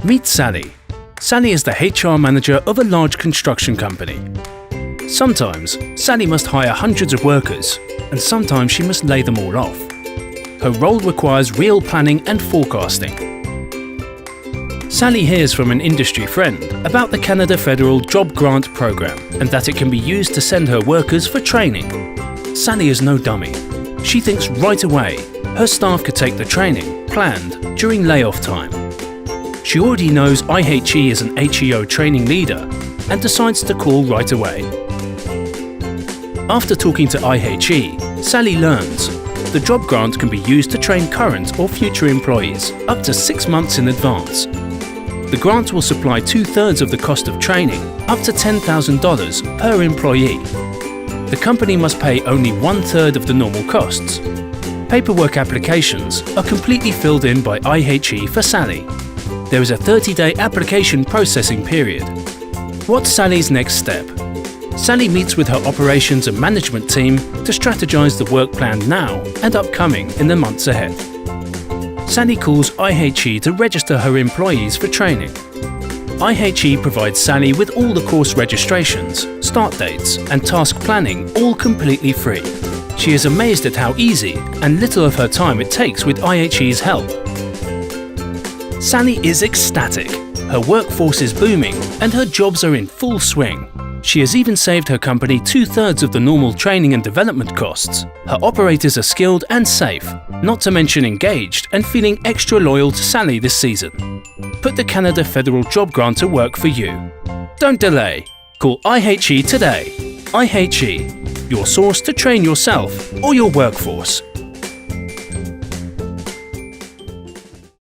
Meet Sally. Sally is the HR manager of a large construction company. Sometimes, Sally must hire hundreds of workers, and sometimes she must lay them all off. Her role requires real planning and forecasting. Sally hears from an industry friend about the Canada Federal Job Grant Program and that it can be used to send her workers for training. Sally is no dummy. She thinks right away her staff could take the training planned during layoff time. She already knows IHE is an HEO training leader and decides to call right away. After talking to IHE, Sally learns the job grant can be used to train current or future employees up to 6 months in advance. The grant will supply 2/3 of the cost of training, up to $10,000 per employee. The company must pay only 1/3 of the normal costs. Paperwork applications are completely filled in by IHE for Sally. There is a 30-day application processing period. What's Sally's next step? Sally meets with her operations and management team to strategize the work plan now and upcoming in the months ahead. Sally calls IHE to register her employees for training. IHE provides Sally with all the course registrations, start dates, and task planning, all completely free. She is amazed at how easy and little of her time it takes with IHE's help. Sally is ecstatic. Her workforce is booming and her jobs are in full swing. She has even saved her company 2/3 of the normal training and development costs. Her operators are skilled and safe, not to mention engaged and feeling extra loyal to Sally this season. Put the Canada Federal Job Grant to work for you. Don't delay. Call IHE today. IHE, your source to train yourself or your workforce.